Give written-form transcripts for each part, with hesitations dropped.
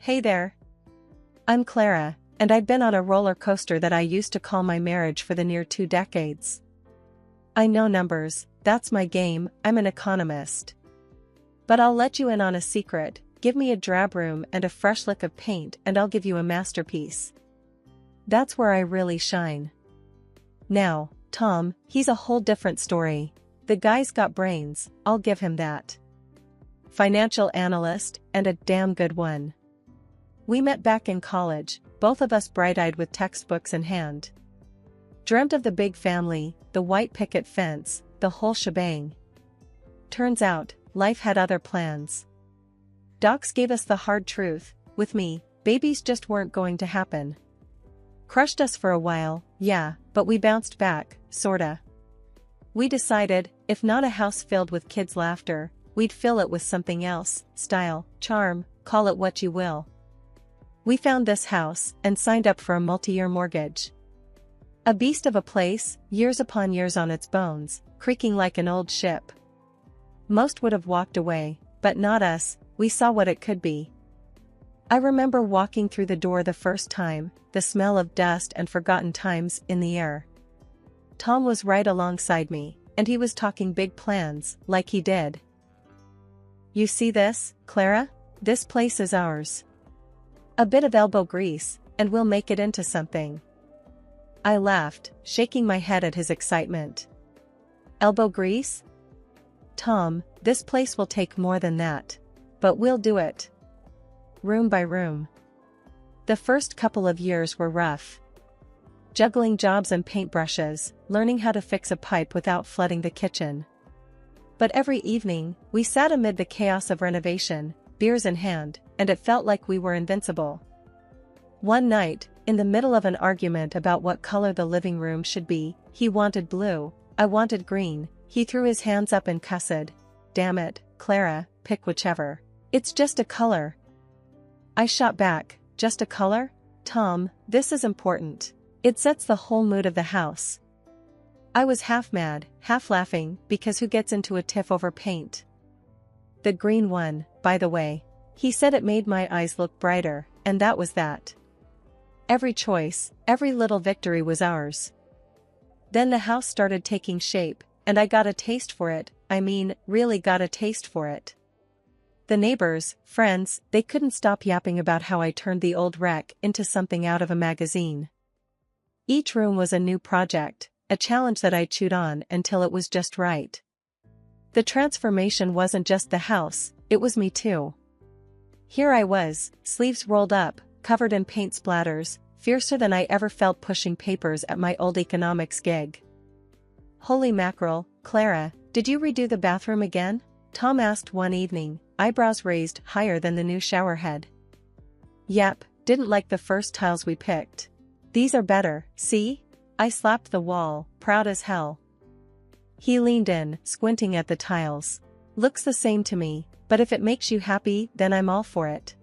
Hey there. I'm Clara, and I've been on a roller coaster that I used to call my marriage for the near 2 decades. I know numbers, that's my game, I'm an economist. But I'll let you in on a secret, give me a drab room and a fresh lick of paint and I'll give you a masterpiece. That's where I really shine. Now, Tom, he's a whole different story. The guy's got brains, I'll give him that. Financial analyst, and a damn good one. We met back in college, both of us bright-eyed with textbooks in hand. Dreamt of the big family, the white picket fence, the whole shebang. Turns out, life had other plans. Docs gave us the hard truth, with me, babies just weren't going to happen. Crushed us for a while, yeah, but we bounced back, sorta. We decided, if not a house filled with kids' laughter, we'd fill it with something else, style, charm, call it what you will. We found this house, and signed up for a multi-year mortgage. A beast of a place, years upon years on its bones, creaking like an old ship. Most would have walked away, but not us, we saw what it could be. I remember walking through the door the first time, the smell of dust and forgotten times in the air. Tom was right alongside me, and he was talking big plans, like he did. You see this, Clara? This place is ours. A bit of elbow grease, and we'll make it into something. I laughed, shaking my head at his excitement. Elbow grease? Tom, this place will take more than that. But we'll do it. Room by room. The first couple of years were rough. Juggling jobs and paintbrushes, learning how to fix a pipe without flooding the kitchen. But every evening, we sat amid the chaos of renovation, beers in hand, and it felt like we were invincible. One night, in the middle of an argument about what color the living room should be, he wanted blue, I wanted green, he threw his hands up and cussed. Damn it, Clara, pick whichever. It's just a color. I shot back, just a color? Tom, this is important. It sets the whole mood of the house. I was half mad, half laughing, because who gets into a tiff over paint? The green one, by the way. He said it made my eyes look brighter, and that was that. Every choice, every little victory was ours. Then the house started taking shape, and I got a taste for it, really got a taste for it. The neighbors, friends, they couldn't stop yapping about how I turned the old wreck into something out of a magazine. Each room was a new project, a challenge that I chewed on until it was just right. The transformation wasn't just the house, it was me too. Here I was, sleeves rolled up, covered in paint splatters, fiercer than I ever felt pushing papers at my old economics gig. Holy mackerel, Clara, did you redo the bathroom again? Tom asked one evening, eyebrows raised higher than the new shower head. Yep, didn't like the first tiles we picked. These are better, see? I slapped the wall, proud as hell. He leaned in, squinting at the tiles. Looks the same to me, but if it makes you happy, then I'm all for it.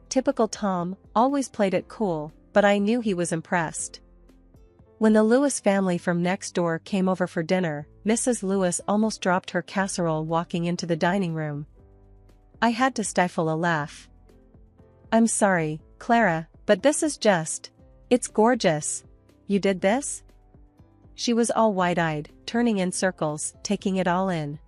Typical Tom, always played it cool, but I knew he was impressed. When the Lewis family from next door came over for dinner, Mrs. Lewis almost dropped her casserole walking into the dining room. I had to stifle a laugh. I'm sorry, Clara, but this is just... It's gorgeous. You did this? She was all wide-eyed, turning in circles, taking it all in.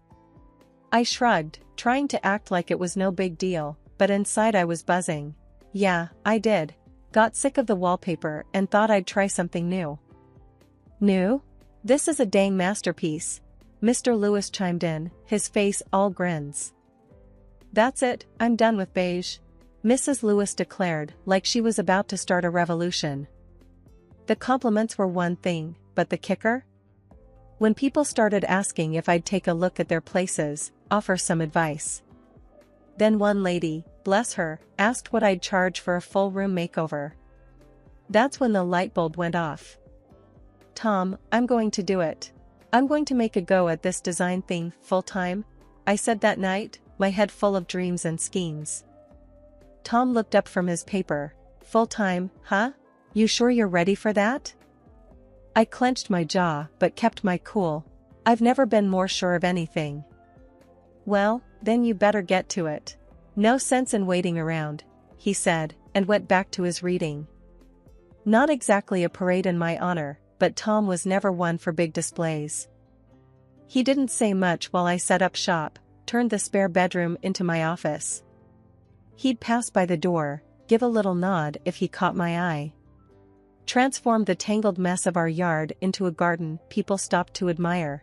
I shrugged, trying to act like it was no big deal, but inside I was buzzing. Yeah, I did. Got sick of the wallpaper and thought I'd try something new. New? This is a dang masterpiece. Mr. Lewis chimed in, his face all grins. That's it, I'm done with beige. Mrs. Lewis declared, like she was about to start a revolution. The compliments were one thing, but the kicker? When people started asking if I'd take a look at their places, offer some advice. Then one lady, bless her, asked what I'd charge for a full room makeover. That's when the light bulb went off. Tom, I'm going to do it. I'm going to make a go at this design thing full-time, I said that night, my head full of dreams and schemes. Tom looked up from his paper. Full-time, huh? You sure you're ready for that? I clenched my jaw but kept my cool. I've never been more sure of anything. Well, then you better get to it. No sense in waiting around. he said, and went back to his reading. Not exactly a parade in my honor, but Tom was never one for big displays. He didn't say much while I set up shop, turned the spare bedroom into my office. He'd pass by the door, give a little nod if he caught my eye. Transformed the tangled mess of our yard into a garden people stopped to admire.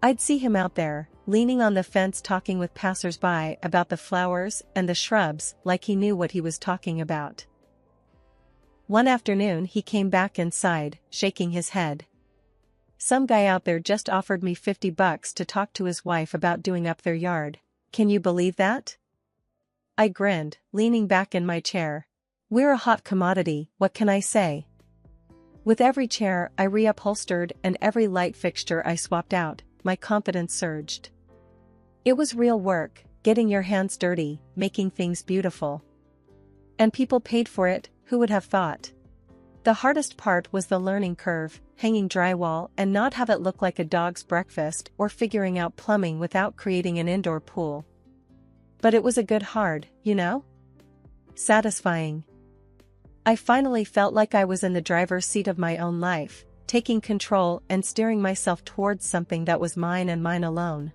I'd see him out there, leaning on the fence talking with passers-by about the flowers and the shrubs like he knew what he was talking about. One afternoon he came back inside, shaking his head. Some guy out there just offered me $50 to talk to his wife about doing up their yard. Can you believe that? I grinned, leaning back in my chair. We're a hot commodity, what can I say? With every chair I reupholstered and every light fixture I swapped out, my confidence surged. It was real work, getting your hands dirty, making things beautiful. And people paid for it, who would have thought? The hardest part was the learning curve, hanging drywall and not have it look like a dog's breakfast or figuring out plumbing without creating an indoor pool. But it was a good hard, you know? Satisfying. I finally felt like I was in the driver's seat of my own life, taking control and steering myself towards something that was mine and mine alone.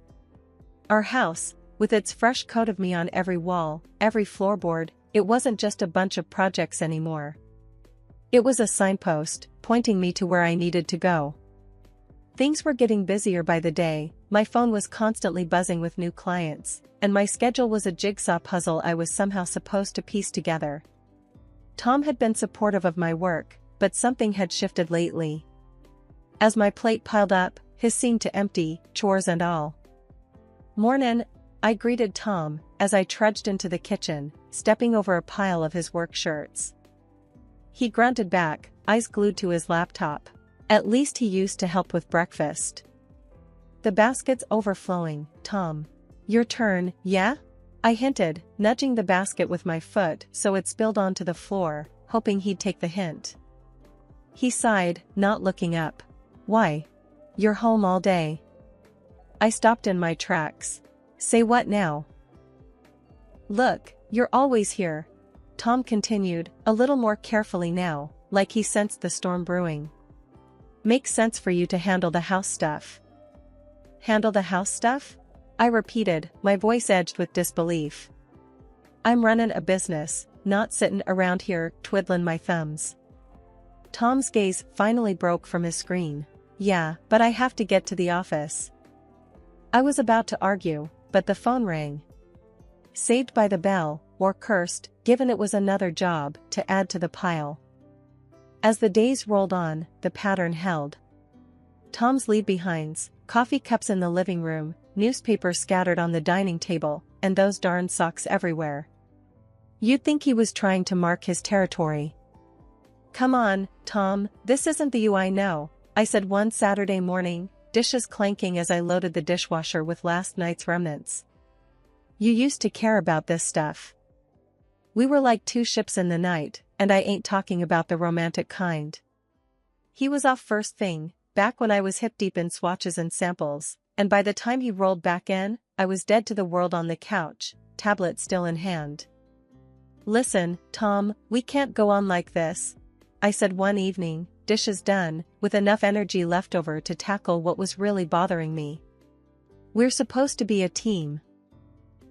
Our house, with its fresh coat of me on every wall, every floorboard, it wasn't just a bunch of projects anymore. It was a signpost, pointing me to where I needed to go. Things were getting busier by the day, my phone was constantly buzzing with new clients, and my schedule was a jigsaw puzzle I was somehow supposed to piece together. Tom had been supportive of my work, but something had shifted lately. As my plate piled up, his seemed to empty, chores and all. "Mornin'," I greeted Tom, as I trudged into the kitchen, stepping over a pile of his work shirts. He grunted back, eyes glued to his laptop. At least he used to help with breakfast. "The basket's overflowing, Tom. Your turn, yeah?" I hinted, nudging the basket with my foot so it spilled onto the floor, hoping he'd take the hint. He sighed, not looking up. "Why? You're home all day." I stopped in my tracks. "Say what now?" "Look, you're always here," Tom continued, a little more carefully now, like he sensed the storm brewing. "Makes sense for you to handle the house stuff." "Handle the house stuff?" I repeated, my voice edged with disbelief. "I'm running a business, not sitting around here twiddling my thumbs." Tom's gaze finally broke from his screen. "Yeah, but I have to get to the office." I was about to argue, but the phone rang. Saved by the bell, or cursed, given it was another job to add to the pile. As the days rolled on, the pattern held. Tom's leave-behinds, coffee cups in the living room, newspapers scattered on the dining table, and those darn socks everywhere. You'd think he was trying to mark his territory. "Come on, Tom, this isn't the you I know," I said one Saturday morning, dishes clanking as I loaded the dishwasher with last night's remnants. "You used to care about this stuff. We were like two ships in the night, and I ain't talking about the romantic kind." He was off first thing, back when I was hip-deep in swatches and samples, and by the time he rolled back in, I was dead to the world on the couch, tablet still in hand. "Listen, Tom, we can't go on like this," I said one evening, dishes done, with enough energy left over to tackle what was really bothering me. "We're supposed to be a team."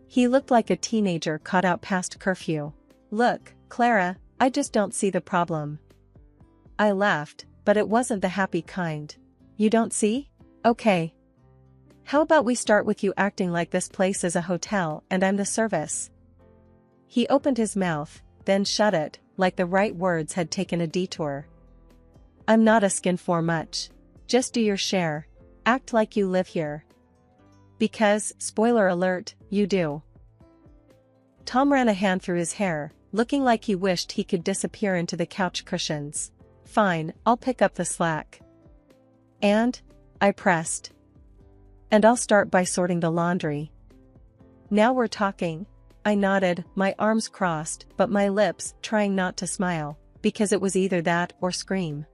He looked like a teenager caught out past curfew. "Look, Clara, I just don't see the problem." I laughed, but it wasn't the happy kind. "You don't see? Okay. How about we start with you acting like this place is a hotel and I'm the service?" He opened his mouth, then shut it, like the right words had taken a detour. "I'm not asking for much. Just do your share. Act like you live here. Because, spoiler alert, you do." Tom ran a hand through his hair, looking like he wished he could disappear into the couch cushions. "Fine, I'll pick up the slack." "And?" I pressed. "And I'll start by sorting the laundry." "Now we're talking." I nodded, my arms crossed, but my lips trying not to smile, because it was either that or scream.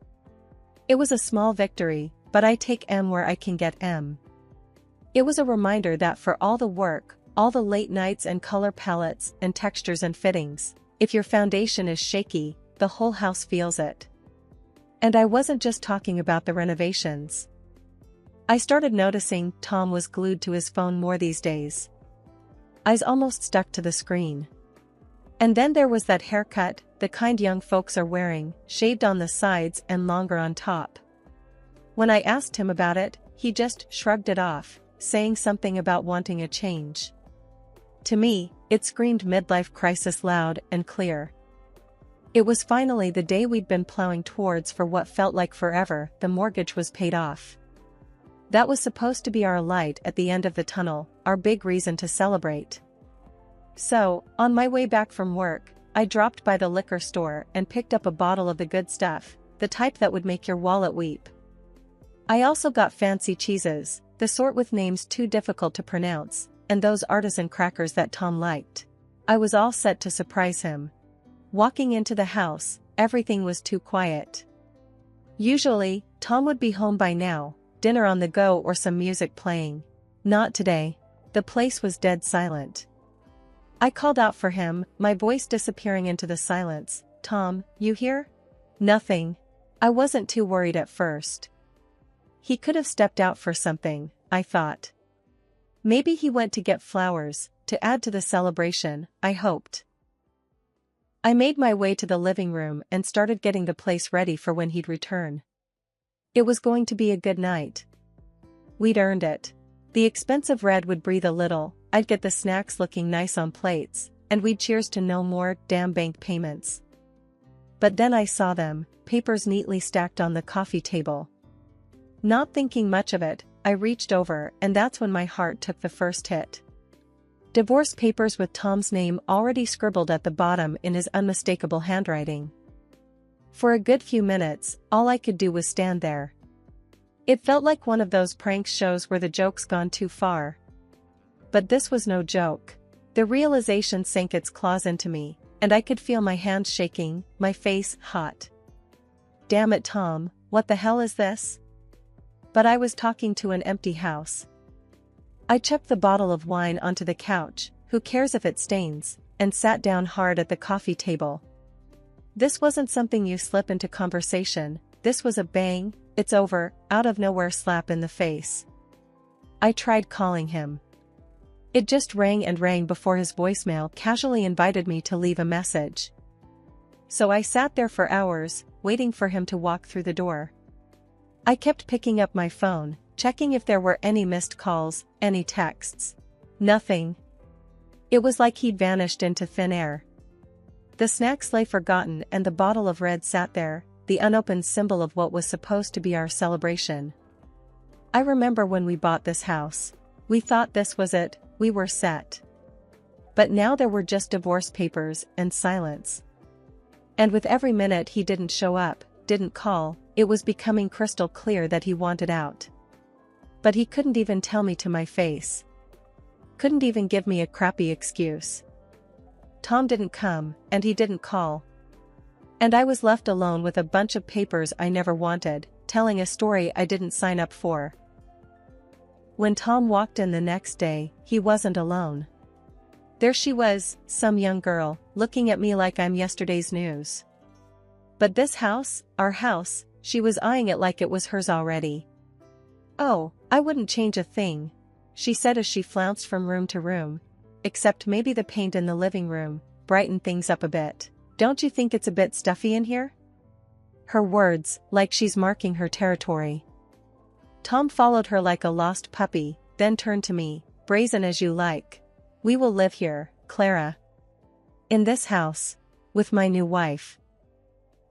It was a small victory, but I take M where I can get M. It was a reminder that for all the work, all the late nights and color palettes and textures and fittings, If your foundation is shaky, the whole house feels it. And I wasn't just talking about the renovations. I started noticing Tom was glued to his phone more these days. Eyes almost stuck to the screen. And then there was that haircut, the kind young folks are wearing, shaved on the sides and longer on top. When I asked him about it, he just shrugged it off, saying something about wanting a change. To me, it screamed midlife crisis loud and clear. It was finally the day we'd been plowing towards for what felt like forever. The mortgage was paid off. That was supposed to be our light at the end of the tunnel, our big reason to celebrate. So, on my way back from work, I dropped by the liquor store and picked up a bottle of the good stuff, the type that would make your wallet weep. I also got fancy cheeses, the sort with names too difficult to pronounce, and those artisan crackers that Tom liked. I was all set to surprise him. Walking into the house, everything was too quiet. Usually, Tom would be home by now, dinner on the go or some music playing. Not today. The place was dead silent. I called out for him, my voice disappearing into the silence. "Tom, you here?" "Nothing." I wasn't too worried at first. He could have stepped out for something, I thought. Maybe he went to get flowers, to add to the celebration, I hoped. I made my way to the living room and started getting the place ready for when he'd return. It was going to be a good night. We'd earned it. The expensive Red would breathe a little, I'd get the snacks looking nice on plates, and we'd cheers to no more damn bank payments. But then I saw them, papers neatly stacked on the coffee table. Not thinking much of it, I reached over and that's when my heart took the first hit. Divorce papers with Tom's name already scribbled at the bottom in his unmistakable handwriting. For a good few minutes, all I could do was stand there. It felt like one of those prank shows where the joke's gone too far. But this was no joke. The realization sank its claws into me, and I could feel my hands shaking, my face hot. Damn it, Tom, what the hell is this? But I was talking to an empty house. I chucked the bottle of wine onto the couch, who cares if it stains, and sat down hard at the coffee table. This wasn't something you slip into conversation, this was a bang, it's over, out of nowhere slap in the face. I tried calling him. It just rang and rang before his voicemail casually invited me to leave a message. So I sat there for hours, waiting for him to walk through the door. I kept picking up my phone, checking if there were any missed calls, any texts. Nothing. It was like he'd vanished into thin air. The snacks lay forgotten and the bottle of Red sat there, the unopened symbol of what was supposed to be our celebration. I remember when we bought this house. We thought this was it, we were set. But now there were just divorce papers and silence. And with every minute he didn't show up, didn't call, it was becoming crystal clear that he wanted out. But he couldn't even tell me to my face. Couldn't even give me a crappy excuse. Tom didn't come, and he didn't call. And I was left alone with a bunch of papers I never wanted, telling a story I didn't sign up for. When Tom walked in the next day, he wasn't alone. There she was, some young girl, looking at me like I'm yesterday's news. But this house, our house, she was eyeing it like it was hers already. "Oh, I wouldn't change a thing," she said as she flounced from room to room. "Except maybe the paint in the living room, brighten things up a bit. Don't you think it's a bit stuffy in here?" Her words, like she's marking her territory. Tom followed her like a lost puppy, then turned to me, "Brazen as you like. We will live here, Clara. In this house. With my new wife."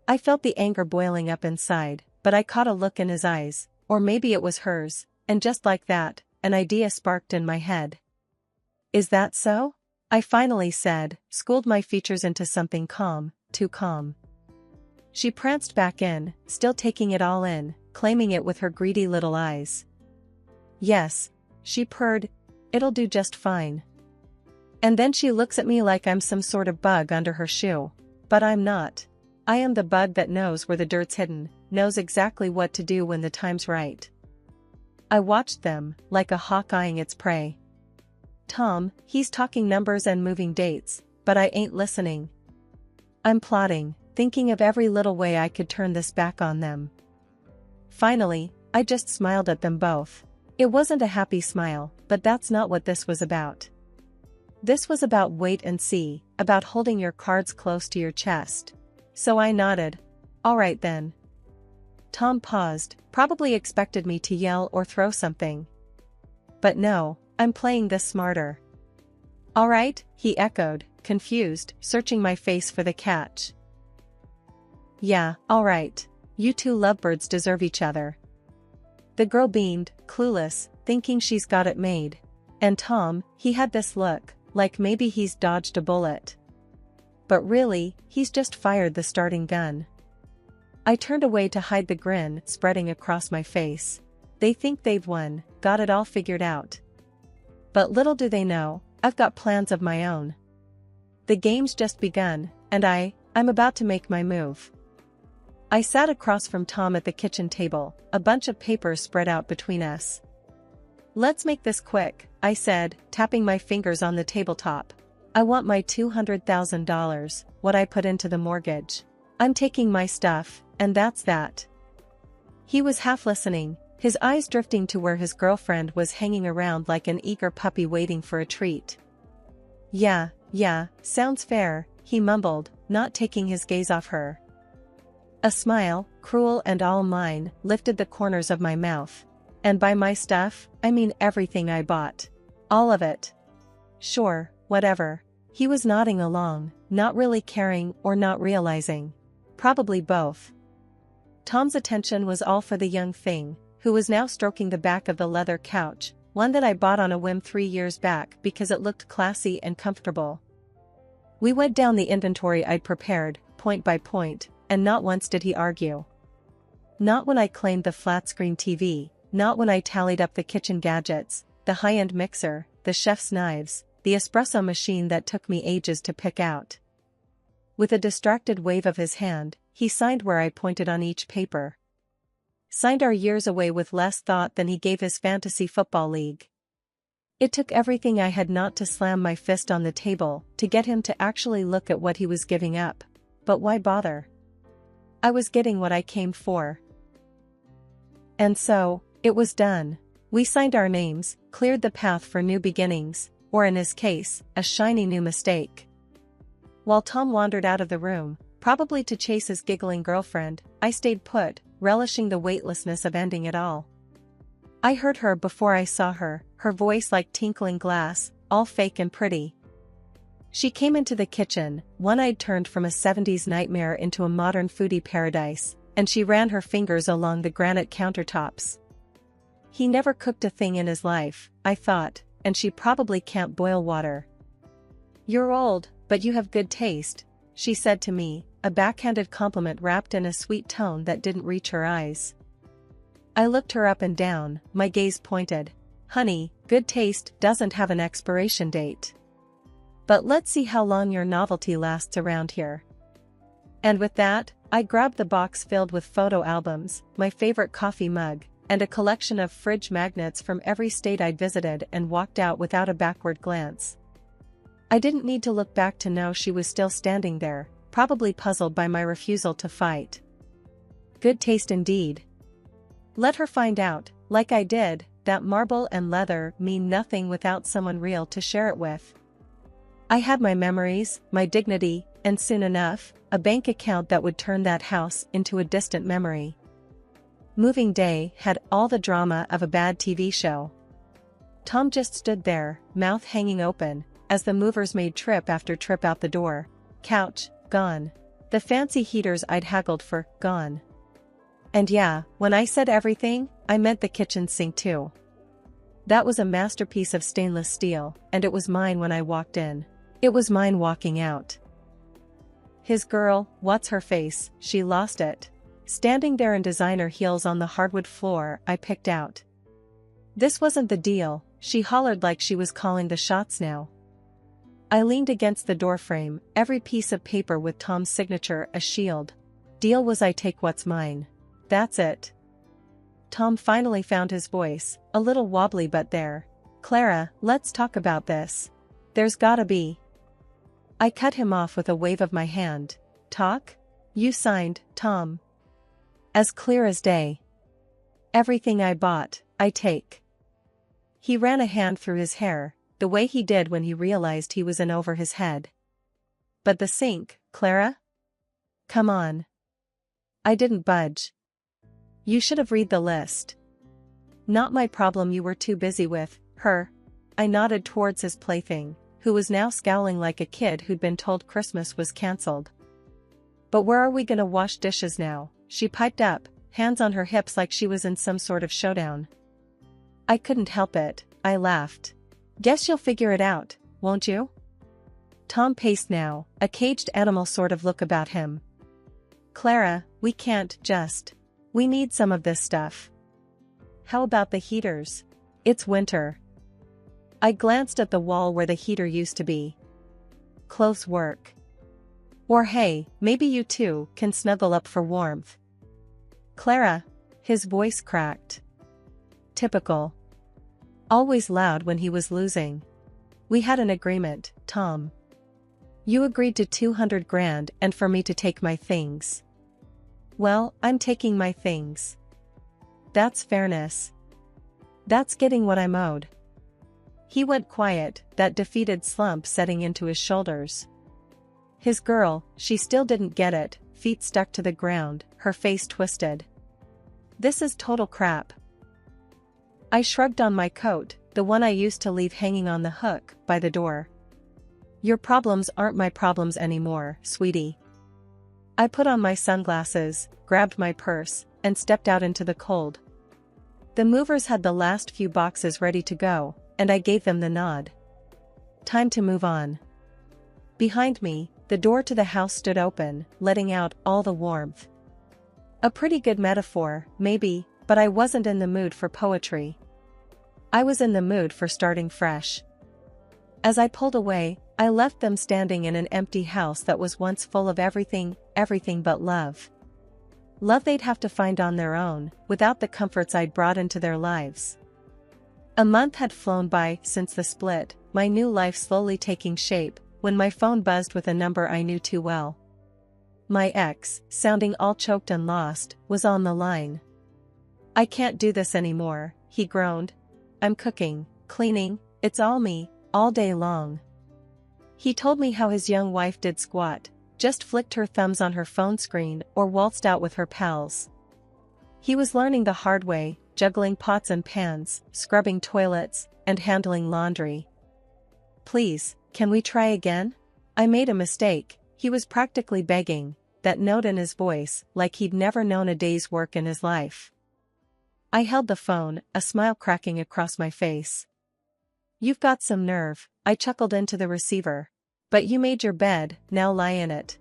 I felt the anger boiling up inside, but I caught a look in his eyes, or maybe it was hers, and just like that, an idea sparked in my head. "Is that so?" I finally said, schooled my features into something calm, too calm. She pranced back in, still taking it all in, claiming it with her greedy little eyes. "Yes," she purred, "it'll do just fine." And then she looks at me like I'm some sort of bug under her shoe. But I'm not. I am the bug that knows where the dirt's hidden, knows exactly what to do when the time's right. I watched them, like a hawk eyeing its prey. Tom, he's talking numbers and moving dates, but I ain't listening. I'm plotting, thinking of every little way I could turn this back on them. Finally, I just smiled at them both. It wasn't a happy smile, but that's not what this was about. This was about wait and see, about holding your cards close to your chest. So I nodded. All right then. Tom paused, probably expected me to yell or throw something. But no, I'm playing this smarter. All right, he echoed, confused, searching my face for the catch. Yeah, all right. You two lovebirds deserve each other. The girl beamed, clueless, thinking she's got it made. And Tom, he had this look, like maybe he's dodged a bullet. But really, he's just fired the starting gun. I turned away to hide the grin spreading across my face. They think they've won, got it all figured out. But little do they know, I've got plans of my own. The game's just begun, and I'm about to make my move. I sat across from Tom at the kitchen table, a bunch of papers spread out between us. Let's make this quick, I said, tapping my fingers on the tabletop. I want my $200,000, what I put into the mortgage. I'm taking my stuff, and that's that. He was half listening, his eyes drifting to where his girlfriend was hanging around like an eager puppy waiting for a treat. Yeah, sounds fair, he mumbled, not taking his gaze off her. A smile, cruel and all mine, lifted the corners of my mouth. And by my stuff, I mean everything I bought. All of it. Sure, whatever. He was nodding along, not really caring or not realizing. Probably both. Tom's attention was all for the young thing, who was now stroking the back of the leather couch, one that I bought on a whim 3 years back because it looked classy and comfortable. We went down the inventory I'd prepared, point by point, and not once did he argue. Not when I claimed the flat-screen TV, not when I tallied up the kitchen gadgets, the high-end mixer, the chef's knives, the espresso machine that took me ages to pick out. With a distracted wave of his hand, he signed where I pointed on each paper. Signed our years away with less thought than he gave his fantasy football league. It took everything I had not to slam my fist on the table to get him to actually look at what he was giving up. But why bother? I was getting what I came for. And so, it was done. We signed our names, cleared the path for new beginnings, or in his case, a shiny new mistake. While Tom wandered out of the room, probably to chase his giggling girlfriend, I stayed put, relishing the weightlessness of ending it all. I heard her before I saw her, her voice like tinkling glass, all fake and pretty. She came into the kitchen, one-eyed turned from a 70s nightmare into a modern foodie paradise, and she ran her fingers along the granite countertops. He never cooked a thing in his life, I thought, and she probably can't boil water. You're old, but you have good taste, she said to me, a backhanded compliment wrapped in a sweet tone that didn't reach her eyes. I looked her up and down, my gaze pointed. Honey, good taste doesn't have an expiration date. But let's see how long your novelty lasts around here. And with that, I grabbed the box filled with photo albums, my favorite coffee mug, and a collection of fridge magnets from every state I'd visited and walked out without a backward glance. I didn't need to look back to know she was still standing there, probably puzzled by my refusal to fight. Good taste indeed. Let her find out, like I did, that marble and leather mean nothing without someone real to share it with. I had my memories, my dignity, and soon enough, a bank account that would turn that house into a distant memory. Moving day had all the drama of a bad TV show. Tom just stood there, mouth hanging open, as the movers made trip after trip out the door. Couch, gone. The fancy heaters I'd haggled for, gone. And yeah, when I said everything, I meant the kitchen sink too. That was a masterpiece of stainless steel, and it was mine when I walked in. It was mine walking out. His girl, what's her face, she lost it. Standing there in designer heels on the hardwood floor I picked out. This wasn't the deal, she hollered like she was calling the shots now. I leaned against the doorframe, every piece of paper with Tom's signature a shield. Deal was I take what's mine. That's it. Tom finally found his voice, a little wobbly but there. Clara, let's talk about this. There's gotta be. I cut him off with a wave of my hand. talk? You signed, Tom. As clear as day. Everything I bought, I take. He ran a hand through his hair, the way he did when he realized he was in over his head. But the sink, Clara? Come on. I didn't budge. You should have read the list. Not my problem, you were too busy with her. I nodded towards his plaything, who was now scowling like a kid who'd been told Christmas was cancelled. But where are we gonna wash dishes now? She piped up, hands on her hips like she was in some sort of showdown. I couldn't help it, I laughed. Guess you'll figure it out, won't you? Tom paced now, a caged animal sort of look about him. Clara, we can't just. We need some of this stuff. How about the heaters? It's winter. I glanced at the wall where the heater used to be. Close work. Or hey, maybe you two can snuggle up for warmth. Clara. His voice cracked. Typical. Always loud when he was losing. We had an agreement, Tom. You agreed to 200 grand and for me to take my things. Well, I'm taking my things. That's fairness. That's getting what I'm owed. He went quiet, that defeated slump setting into his shoulders. His girl, she still didn't get it, feet stuck to the ground, her face twisted. This is total crap. I shrugged on my coat, the one I used to leave hanging on the hook, by the door. Your problems aren't my problems anymore, sweetie. I put on my sunglasses, grabbed my purse, and stepped out into the cold. The movers had the last few boxes ready to go, and I gave them the nod. Time to move on. Behind me, the door to the house stood open, letting out all the warmth. A pretty good metaphor, maybe, but I wasn't in the mood for poetry. I was in the mood for starting fresh. As I pulled away, I left them standing in an empty house that was once full of everything but love. Love they'd have to find on their own, without the comforts I'd brought into their lives. A month had flown by since the split, my new life slowly taking shape, when my phone buzzed with a number I knew too well. My ex, sounding all choked and lost, was on the line. I can't do this anymore, he groaned. I'm cooking, cleaning, it's all me, all day long. He told me how his young wife did squat, just flicked her thumbs on her phone screen or waltzed out with her pals. He was learning the hard way, juggling pots and pans, scrubbing toilets, and handling laundry. Please, can we try again? I made a mistake, he was practically begging, that note in his voice, like he'd never known a day's work in his life. I held the phone, a smile cracking across my face. You've got some nerve, I chuckled into the receiver. But you made your bed, now lie in it.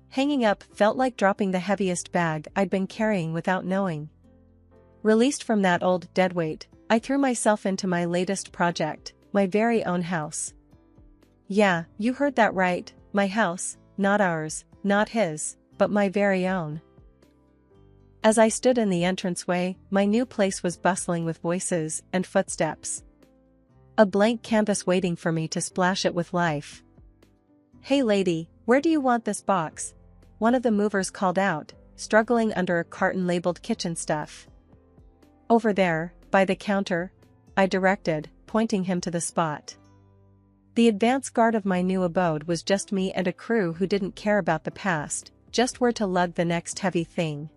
Hanging up felt like dropping the heaviest bag I'd been carrying without knowing. Released from that old deadweight, I threw myself into my latest project, my very own house. Yeah, you heard that right, my house, not ours, not his, but my very own. As I stood in the entranceway, my new place was bustling with voices and footsteps. A blank canvas waiting for me to splash it with life. Hey lady, where do you want this box? One of the movers called out, struggling under a carton labeled kitchen stuff. Over there, by the counter, I directed, pointing him to the spot. The advance guard of my new abode was just me and a crew who didn't care about the past, just where to lug the next heavy thing.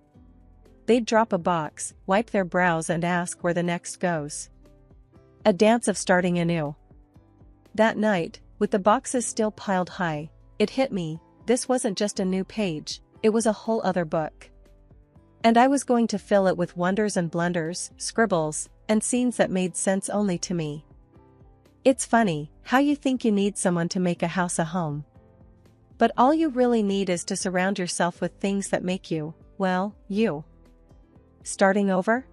They'd drop a box, wipe their brows and ask where the next goes. A dance of starting anew. That night, with the boxes still piled high, it hit me, this wasn't just a new page, it was a whole other book. And I was going to fill it with wonders and blunders, scribbles, and scenes that made sense only to me. It's funny, how you think you need someone to make a house a home. But all you really need is to surround yourself with things that make you, well, you. Starting over?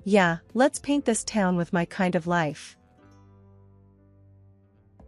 Yeah, let's paint this town with my kind of life.